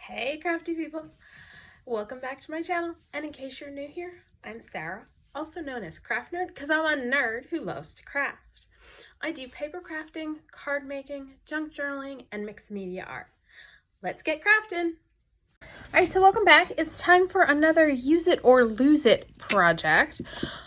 Hey crafty people, welcome back to my channel, and in case you're new here, I'm Sarah, also known as Craft Nerd because I'm a nerd who loves to craft. I do paper crafting, card making, junk journaling, and mixed media art. Let's get crafting! Alright, so welcome back. It's time for another use it or lose it project.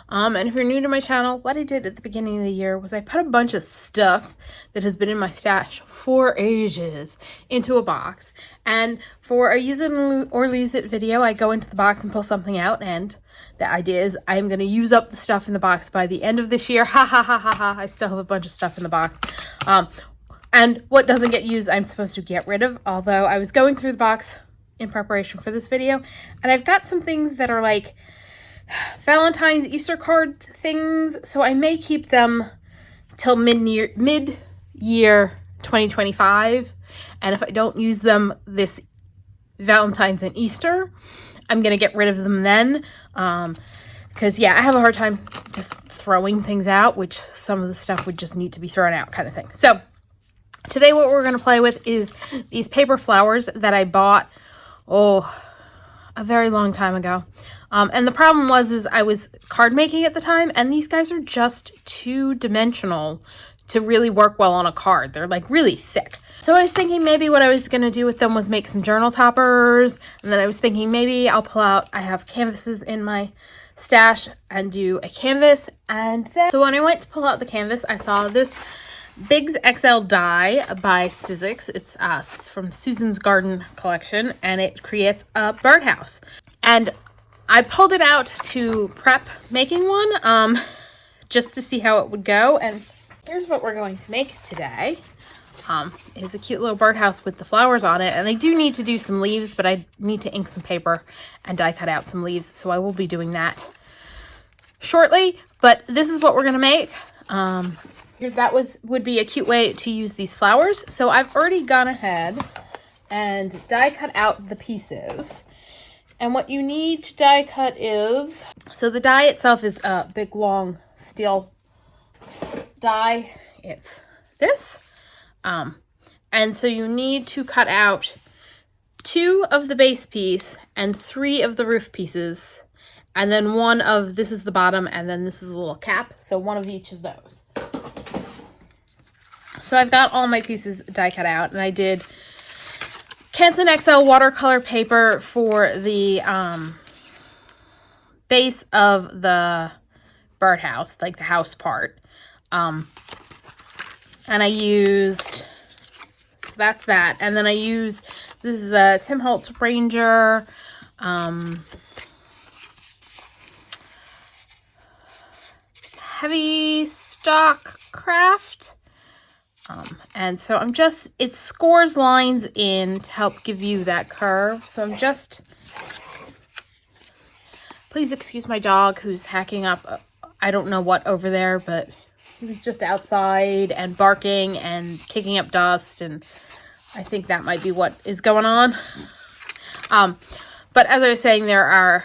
And if you're new to my channel, what I did at the beginning of the year was I put a bunch of stuff that has been in my stash for ages into a box. And for a use it or lose it video, I go into the box and pull something out, and the idea is I'm going to use up the stuff in the box by the end of this year. Ha ha ha ha ha. I still have a bunch of stuff in the box. And what doesn't get used, I'm supposed to get rid of, although I was going through the box in preparation for this video, and I've got some things that are like Valentine's, Easter card things, so I may keep them till mid-year 2025, and if I don't use them this Valentine's and Easter, I'm gonna get rid of them then, because yeah, I have a hard time just throwing things out, which some of the stuff would just need to be thrown out kind of thing. So today what we're going to play with is these paper flowers that I bought a very long time ago. And the problem was I was card making at the time, and these guys are just too dimensional to really work well on a card. They're like really thick. So I was thinking maybe what I was going to do with them was make some journal toppers. And then I was thinking maybe I'll pull out, I have canvases in my stash, and do a canvas. And then, so when I went to pull out the canvas, I saw this Sizzix XL die by Sizzix. It's from Susan's Garden collection, and it creates a birdhouse. And I pulled it out to prep making one, just to see how it would go. And here's what we're going to make today. It's a cute little birdhouse with the flowers on it, and I do need to do some leaves, but I need to ink some paper and die cut out some leaves, so I will be doing that shortly. But this is what we're gonna make. That would be a cute way to use these flowers. So I've already gone ahead and die cut out the pieces. And what you need to die cut is, so the die itself is a big long steel die. It's this. And so you need to cut out 2 of the base piece and 3 of the roof pieces. And then this is the bottom, and then this is a little cap. So 1 of each of those. So I've got all my pieces die cut out, and I did Canson XL watercolor paper for the base of the birdhouse, like the house part. And I used, so that's that. And then I use, this is the Tim Holtz Ranger heavy stock craft. And so it scores lines in to help give you that curve. So please excuse my dog who's hacking up, I don't know what over there, but he was just outside and barking and kicking up dust, and I think that might be what is going on. But as I was saying, there are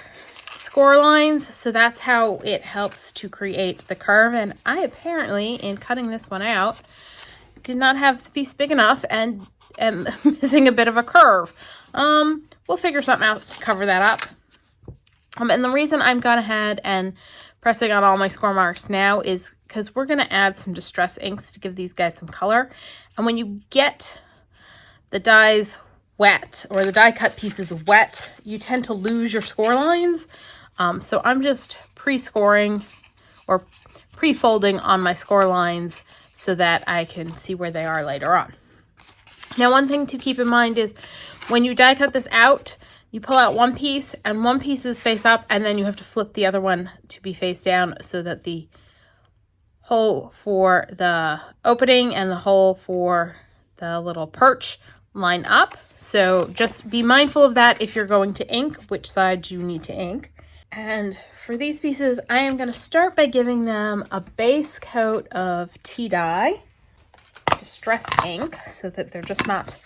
score lines, so that's how it helps to create the curve. And I apparently, in cutting this one out, did not have the piece big enough and am missing a bit of a curve. We'll figure something out to cover that up. And the reason I'm gone ahead and pressing on all my score marks now is because we're going to add some distress inks to give these guys some color. And when you get the dies wet, or the die cut pieces wet, you tend to lose your score lines. So I'm just pre-scoring or pre-folding on my score lines so that I can see where they are later on. Now, one thing to keep in mind is when you die cut this out, you pull out one piece, and one piece is face up, and then you have to flip the other one to be face down so that the hole for the opening and the hole for the little perch line up. So just be mindful of that if you're going to ink, which side you need to ink. And for these pieces, I am going to start by giving them a base coat of tea dye, distress ink, so that they're just not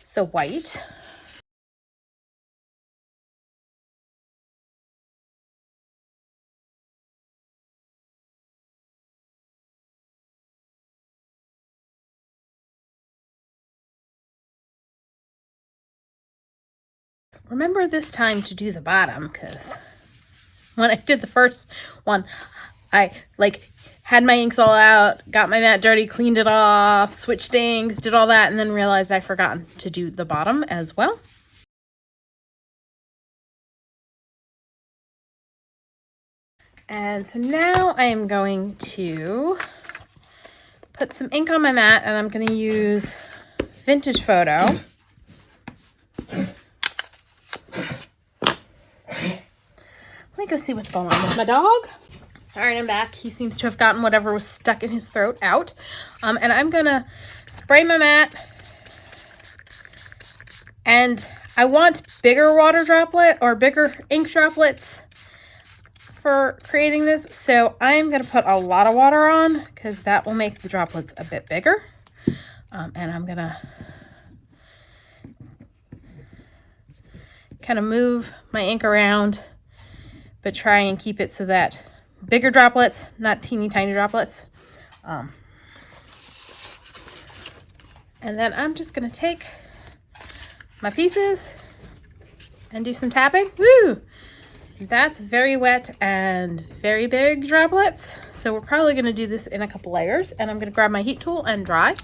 so white. remember this time to do the bottom, because when I did the first one, I like had my inks all out, got my mat dirty, cleaned it off, switched inks, did all that, and then realized I forgot to do the bottom as well. And so now I am going to put some ink on my mat, and I'm going to use Vintage Photo. Let me go see what's going on with my dog. All right, I'm back. He seems to have gotten whatever was stuck in his throat out. And I'm going to spray my mat. And I want bigger water droplet or bigger ink droplets for creating this. So I'm going to put a lot of water on because that will make the droplets a bit bigger. And I'm going to kind of move my ink around, but try and keep it so that bigger droplets, not teeny tiny droplets. And then I'm just going to take my pieces and do some tapping. Woo! That's very wet and very big droplets. So we're probably going to do this in a couple layers, and I'm going to grab my heat tool and dry.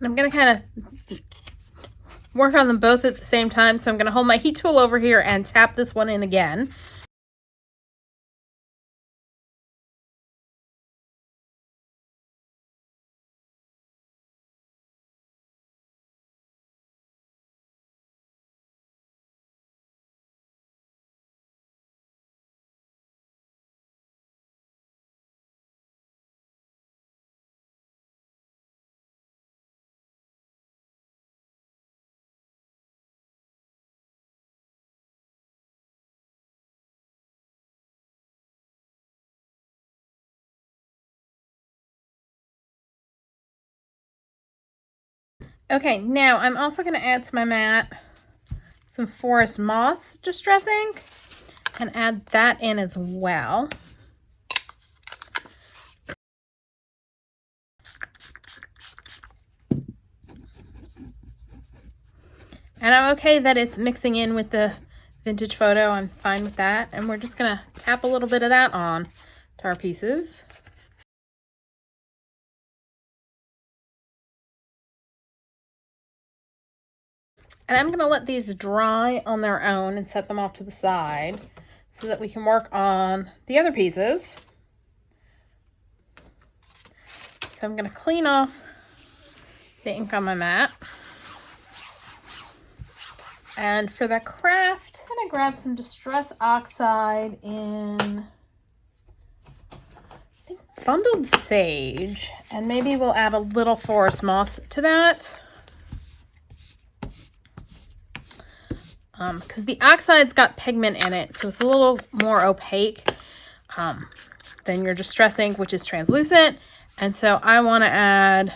And I'm going to kind of work on them both at the same time. So I'm going to hold my heat tool over here and tap this one in again. Okay, now I'm also going to add to my mat some forest moss distress ink and add that in as well. And I'm okay that it's mixing in with the Vintage Photo. I'm fine with that. And we're just going to tap a little bit of that on to our pieces. And I'm going to let these dry on their own and set them off to the side so that we can work on the other pieces. So I'm going to clean off the ink on my mat. And for the craft, I'm going to grab some Distress Oxide in, I think, Bundled Sage. And maybe we'll add a little forest moss to that. Because the Oxide's got pigment in it, so it's a little more opaque than your Distress ink, which is translucent. And so I want to add,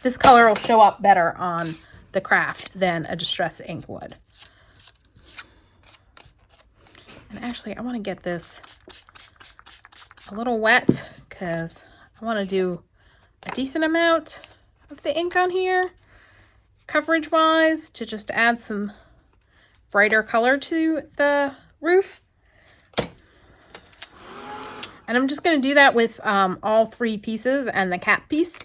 this color will show up better on the craft than a Distress ink would. And actually, I want to get this a little wet because I want to do a decent amount of the ink on here, coverage-wise, to just add some brighter color to the roof. And I'm just going to do that with all three pieces and the cap piece.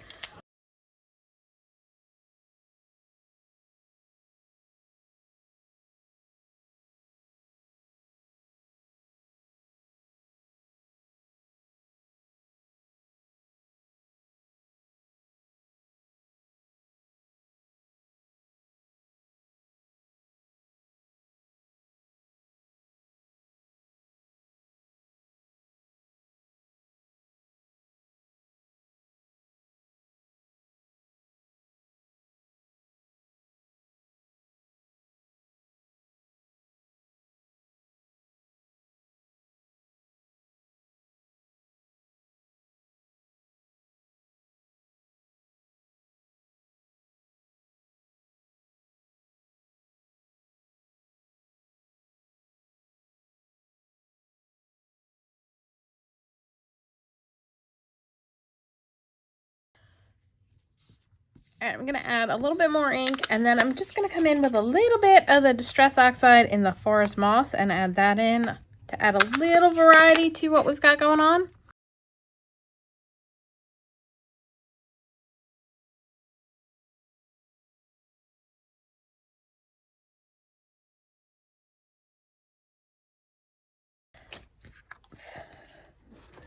And I'm going to add a little bit more ink, and then I'm just going to come in with a little bit of the Distress Oxide in the Forest Moss and add that in to add a little variety to what we've got going on.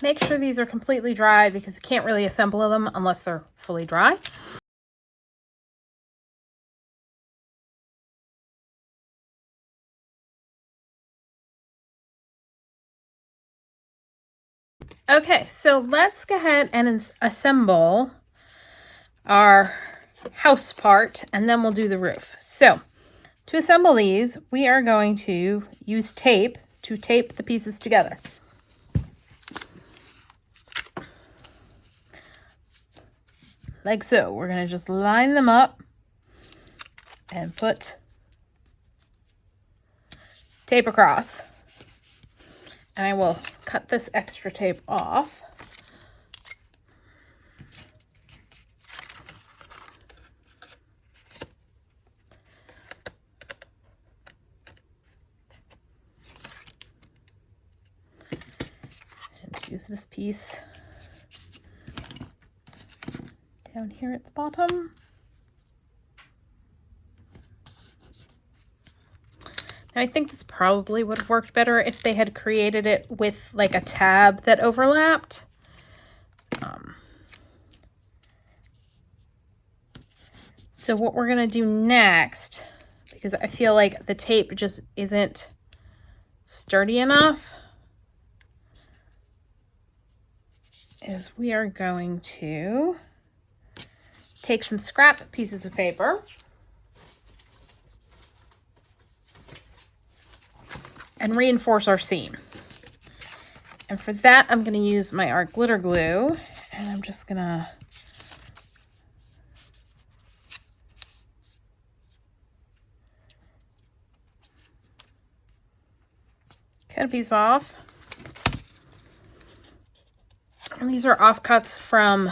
Make sure these are completely dry because you can't really assemble them unless they're fully dry. Okay, so let's go ahead and assemble our house part, and then we'll do the roof. So to assemble these, we are going to use tape to tape the pieces together. Like so. We're going to just line them up and put tape across. And I will cut this extra tape off. And use this piece down here at the bottom. Now, I think this probably would have worked better if they had created it with like a tab that overlapped. So what we're gonna do next, because I feel like the tape just isn't sturdy enough, is we are going to take some scrap pieces of paper and reinforce our seam. And for that, I'm going to use my art glitter glue, and I'm just going to cut a piece off. And these are offcuts from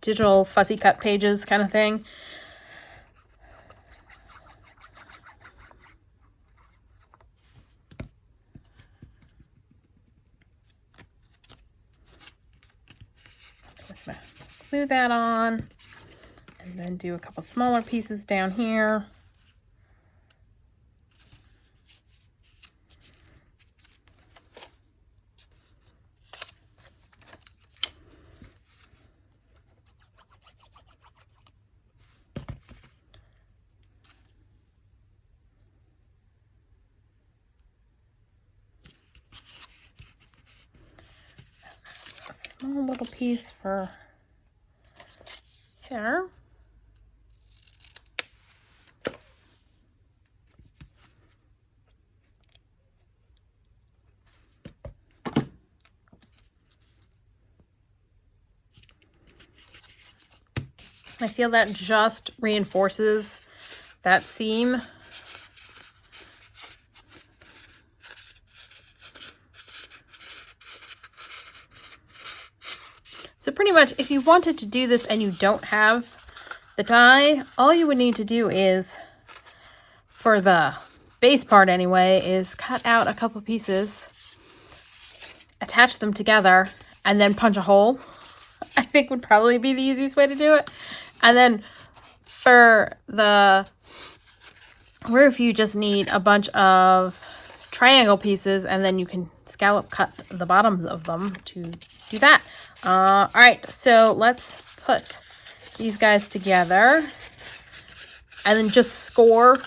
digital fussy cut pages kind of thing. Glue that on, and then do a couple smaller pieces down here. A small little piece for here. I feel that just reinforces that seam. So pretty much, if you wanted to do this and you don't have the die, all you would need to do is, for the base part anyway, is cut out a couple pieces, attach them together, and then punch a hole. I think would probably be the easiest way to do it. And then for the roof, you just need a bunch of triangle pieces, and then you can scallop cut the bottoms of them to do that. All right, so let's put these guys together and then just score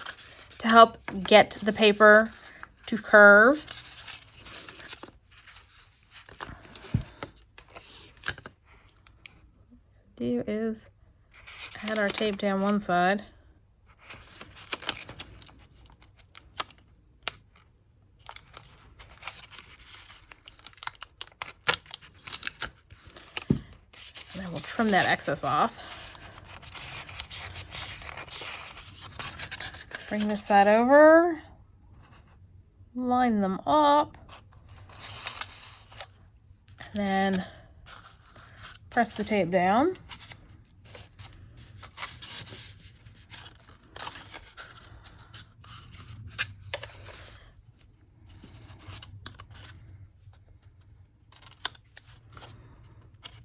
to help get the paper to curve. What do is add our tape down one side. And then we'll trim that excess off. Bring this side over, line them up, and then press the tape down.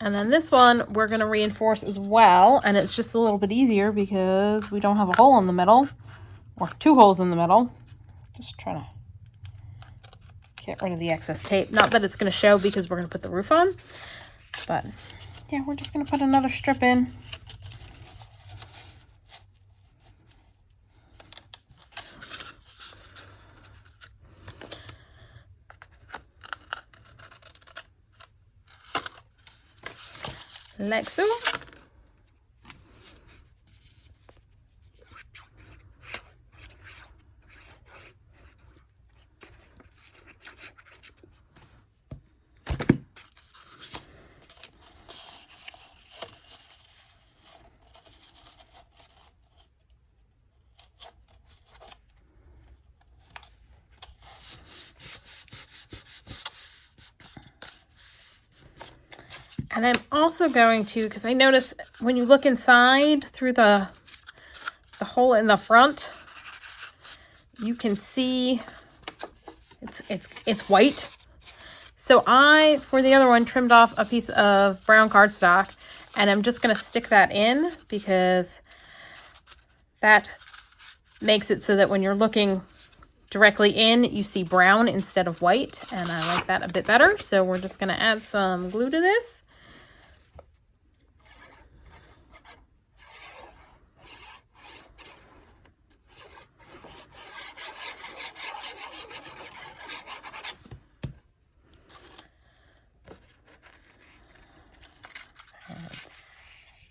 And then this one we're going to reinforce as well, and it's just a little bit easier because we don't have a hole in the middle, or 2 holes in the middle. Just trying to get rid of the excess tape. Not that it's going to show because we're going to put the roof on, but yeah, we're just going to put another strip in. Like so. And I'm also going to, because I notice when you look inside through the hole in the front, you can see it's white. So I, for the other one, trimmed off a piece of brown cardstock, and I'm just going to stick that in because that makes it so that when you're looking directly in, you see brown instead of white, and I like that a bit better. So we're just going to add some glue to this.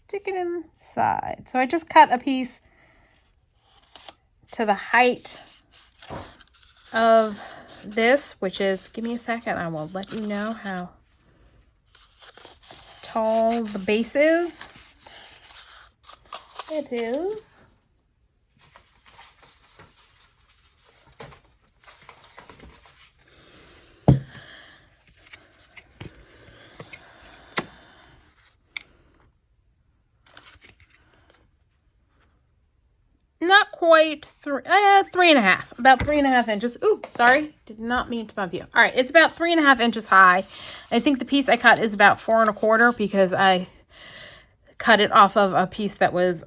Stick it inside. So I just cut a piece to the height of this, which is, give me a second, I will let you know how tall the base is. It is not quite 3.5, about 3.5 inches. Ooh, sorry, did not mean to bump you. All right, it's about 3.5 inches high. I think the piece I cut is about 4.25 because I cut it off of a piece that was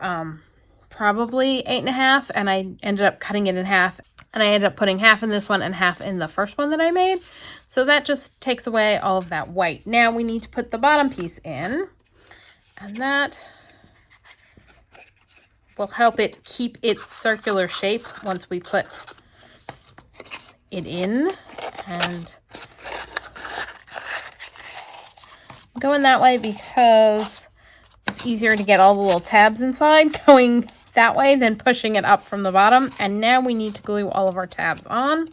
probably 8.5, and I ended up cutting it in half, and I ended up putting half in this one and half in the first one that I made. So that just takes away all of that white. Now we need to put the bottom piece in, and that will help it keep its circular shape once we put it in. And I'm going that way because it's easier to get all the little tabs inside going that way than pushing it up from the bottom. And now we need to glue all of our tabs on.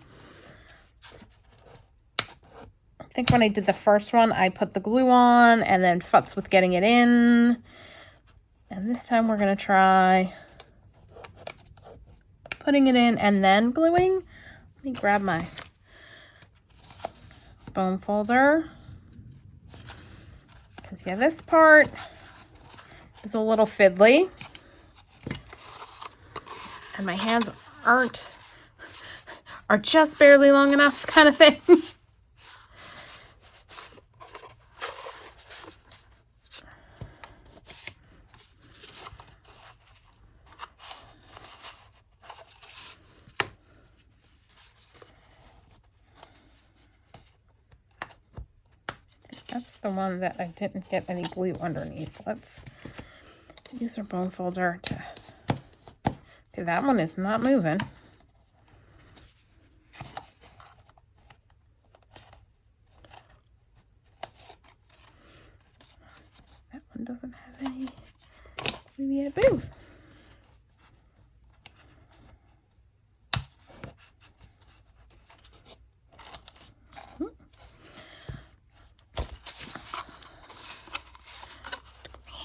I think when I did the first one, I put the glue on and then futz with getting it in. And this time we're going to try putting it in and then gluing. Let me grab my bone folder. Because, yeah, this part is a little fiddly. And my hands are just barely long enough kind of thing. That's the one that I didn't get any glue underneath. Let's use our bone folder to... Okay, that one is not moving. That one doesn't have any glue yet. Boom!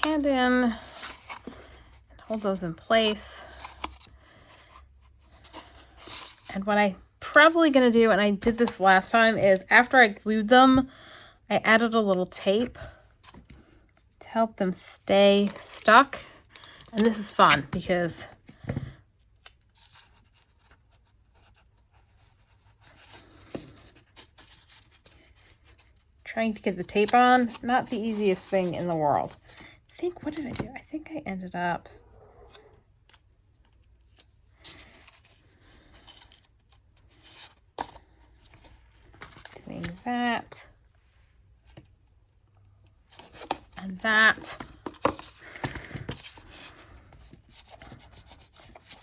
Hand in and hold those in place. And what I'm probably going to do, and I did this last time, is after I glued them, I added a little tape to help them stay stuck. And this is fun because trying to get the tape on, not the easiest thing in the world. I think, what did I do? I think I ended up doing that and that,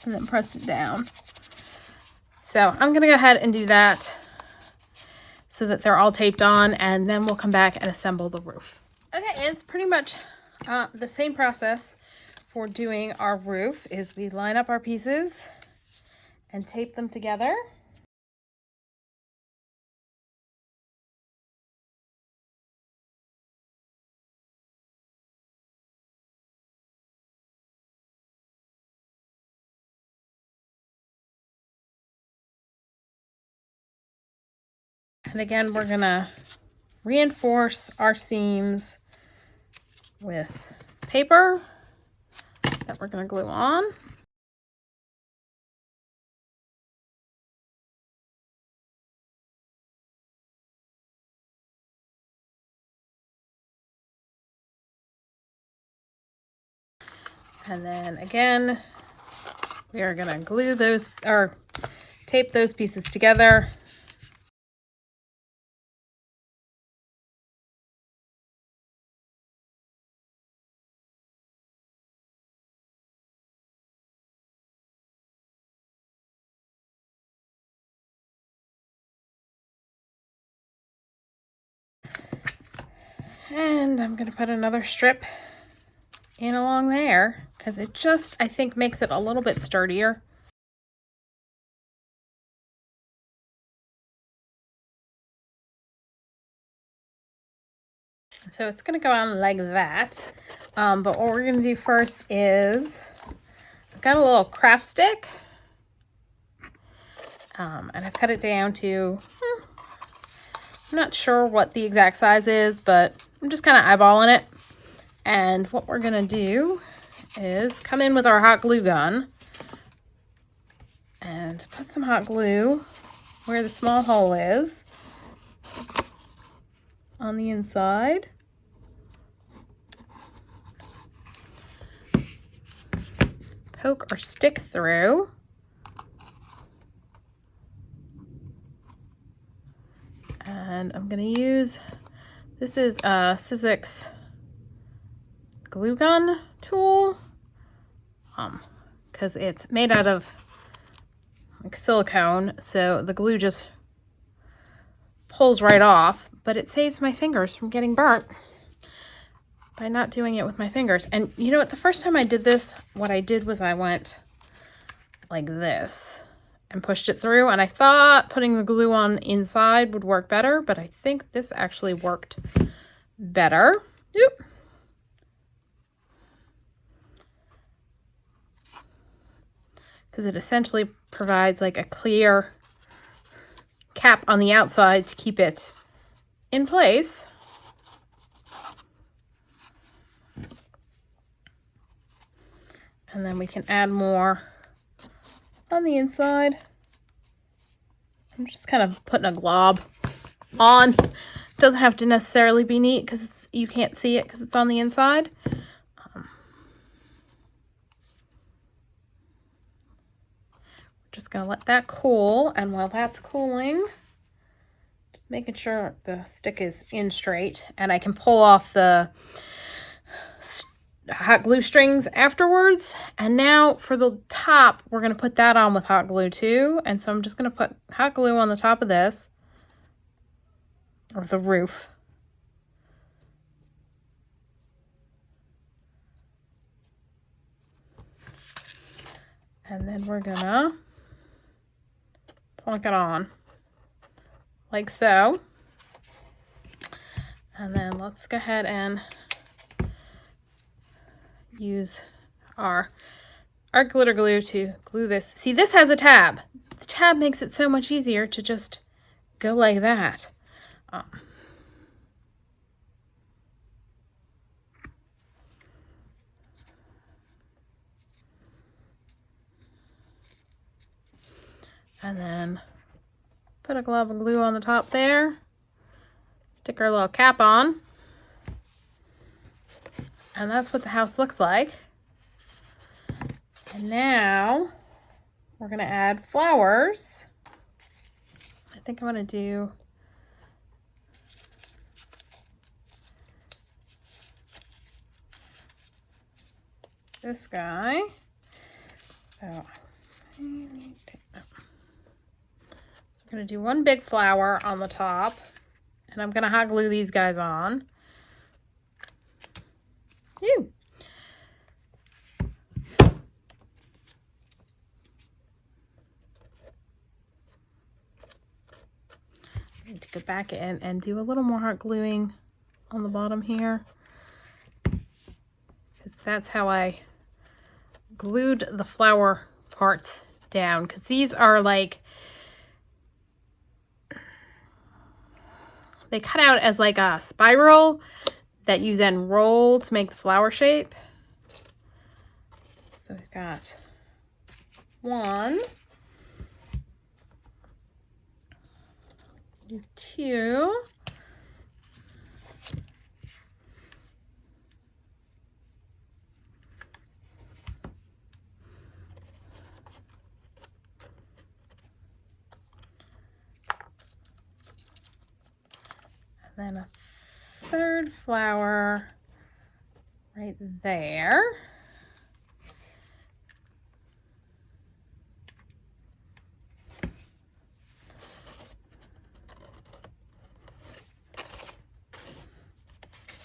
and then press it down. So I'm gonna go ahead and do that so that they're all taped on, and then we'll come back and assemble the roof. Okay, and it's pretty much the same process for doing our roof. Is we line up our pieces and tape them together. And again, we're gonna reinforce our seams with paper that we're gonna glue on. And then again, we are gonna glue those, or tape those pieces together. And I'm gonna put another strip in along there because it just, I think, makes it a little bit sturdier. So it's gonna go on like that. But what we're gonna do first is, I've got a little craft stick. And I've cut it down to, I'm not sure what the exact size is, but I'm just kind of eyeballing it. And what we're gonna do is come in with our hot glue gun and put some hot glue where the small hole is on the inside. Poke or stick through. And I'm gonna use, this is a Sizzix glue gun tool, because it's made out of like silicone, so the glue just pulls right off, but it saves my fingers from getting burnt by not doing it with my fingers. And you know what, the first time I did this, what I did was I went like this and pushed it through, and I thought putting the glue on inside would work better, but I think this actually worked better. Oop. Because it essentially provides like a clear cap on the outside to keep it in place. And then we can add more on the inside. I'm just kind of putting a glob on. It doesn't have to necessarily be neat because you can't see it because it's on the inside. Just gonna let that cool, and while that's cooling, just making sure the stick is in straight, and I can pull off the hot glue strings afterwards. And now for the top, we're gonna put that on with hot glue too. And so I'm just gonna put hot glue on the top of this, or the roof. And then we're gonna plunk it on like so. And then let's go ahead and use our glitter glue to glue this. See, this has a tab. The tab makes it so much easier to just go like that. And then put a glob of glue on the top there. It's Stick our little cap on. And that's what the house looks like. And now we're going to add flowers. I think I'm going to do this guy. So we're going to do one big flower on the top, and I'm going to hot glue these guys on. Ew. I need to go back in and do a little more hot gluing on the bottom here, because that's how I glued the flower parts down, because these are like, they cut out as like a spiral that you then roll to make the flower shape. So we've got one, do two, and then a third flower right there.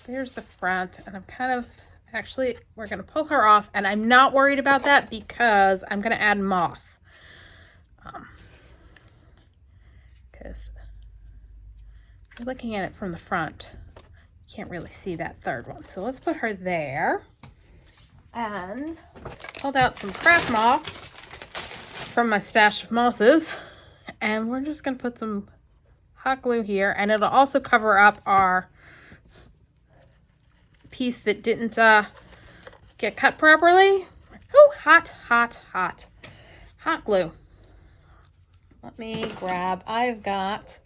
There's the front, and I'm kind of, actually, we're going to pull her off, and I'm not worried about that because I'm going to add moss. Because you're looking at it from the front, you can't really see that third one. So let's put her there. And pulled out some craft moss from my stash of mosses, and we're just going to put some hot glue here, and it'll also cover up our piece that didn't get cut properly. Oh, hot, hot, hot. Hot glue. Let me grab, I've got,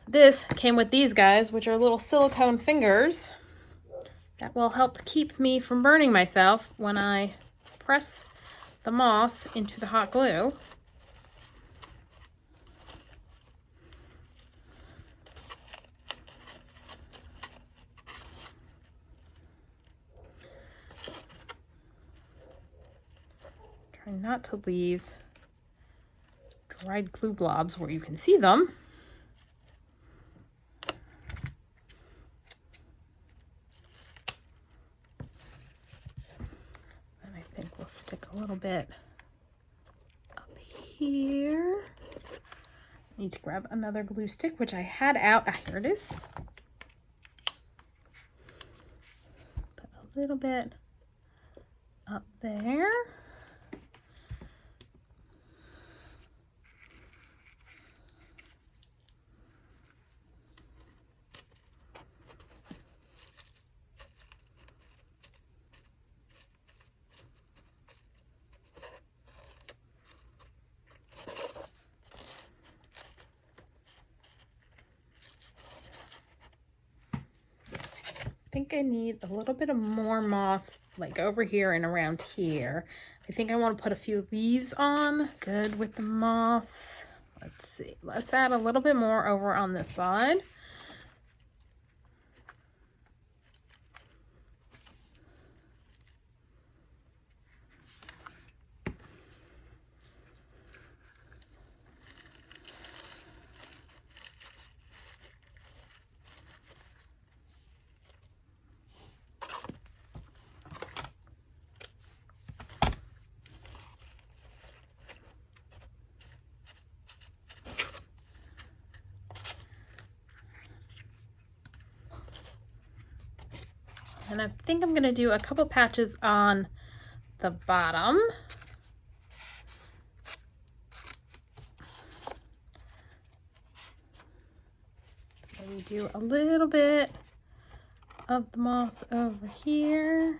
this came with these guys, which are little silicone fingers that will help keep me from burning myself when I press the moss into the hot glue. Try not to leave dried glue blobs where you can see them. And I think we'll stick a little bit up here. I need to grab another glue stick, which I had out. Ah, here it is. Put a little bit up there. I think I need a little bit of more moss, like over here and around here. I think I want to put a few leaves on. Good with the moss. Let's see. Let's add a little bit more over on this side. And I think I'm going to do a couple patches on the bottom. Maybe do a little bit of the moss over here.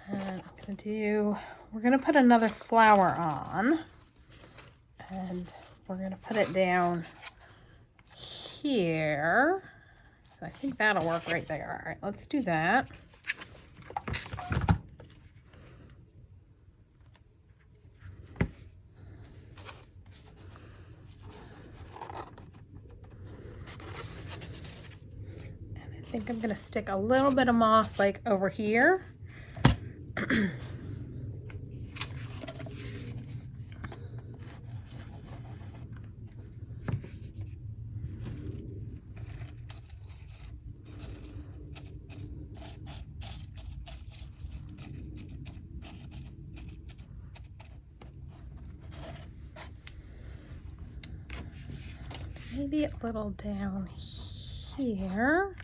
And we're gonna put another flower on, and we're gonna put it down here. So I think that'll work right there. All right, let's do that. And I think I'm gonna stick a little bit of moss like over here. Maybe a little down here.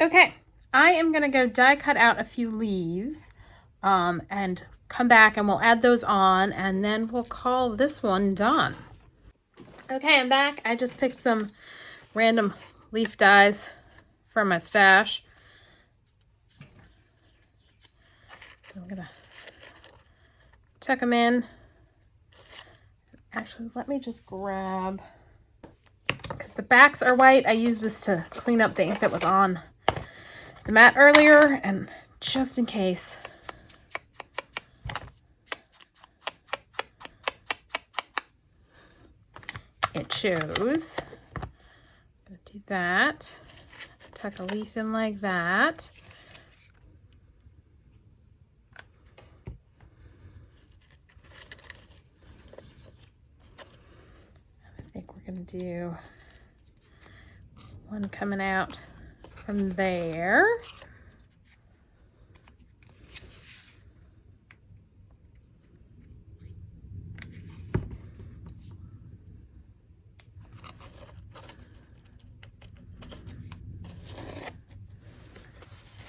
Okay, I am gonna go die cut out a few leaves and come back and we'll add those on, and then we'll call this one done. Okay, I'm back. I just picked some random leaf dies from my stash. I'm gonna tuck them in. Actually, let me just grab, because the backs are white, I use this to clean up the ink that was on the mat earlier, and just in case. It shows. I'm gonna do that. Tuck a leaf in like that. I think we're gonna do one coming out from there.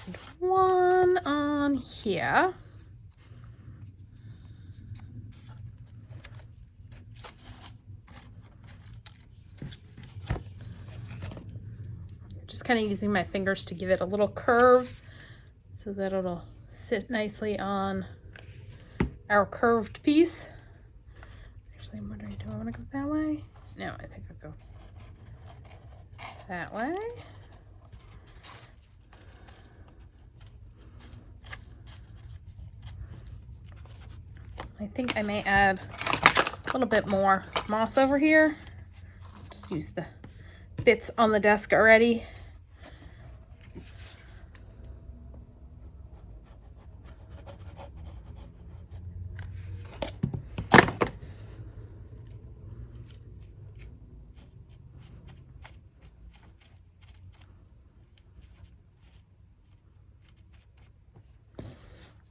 And one on here. Kind of using my fingers to give it a little curve so that it'll sit nicely on our curved piece. Actually, I'm wondering, do I want to go that way? No, I think I'll go that way. I think I may add a little bit more moss over here. Just use the bits on the desk already.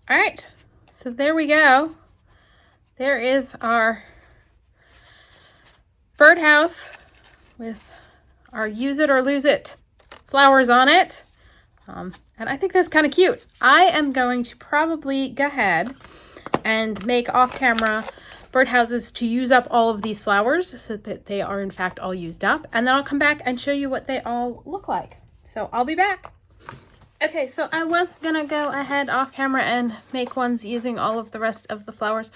All right, so there we go. There is our birdhouse with our use it or lose it flowers on it. And I think that's kind of cute. I am going to probably go ahead and make off-camera birdhouses to use up all of these flowers so that they are in fact all used up. And then I'll come back and show you what they all look like. So I'll be back. Okay, so I was gonna go ahead off camera and make ones using all of the rest of the flowers,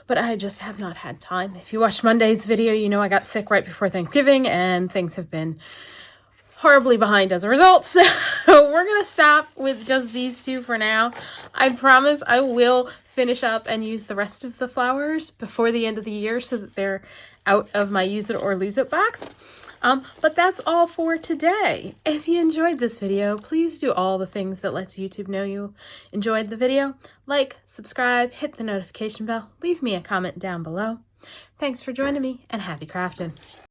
but I just have not had time. If you watched Monday's video, you know I got sick right before Thanksgiving and things have been horribly behind as a result. So we're gonna stop with just these two for now. I promise I will finish up and use the rest of the flowers before the end of the year so that they're out of my use it or lose it box. But that's all for today. If you enjoyed this video, please do all the things that lets YouTube know you enjoyed the video. Like, subscribe, hit the notification bell, leave me a comment down below. Thanks for joining me, and happy crafting.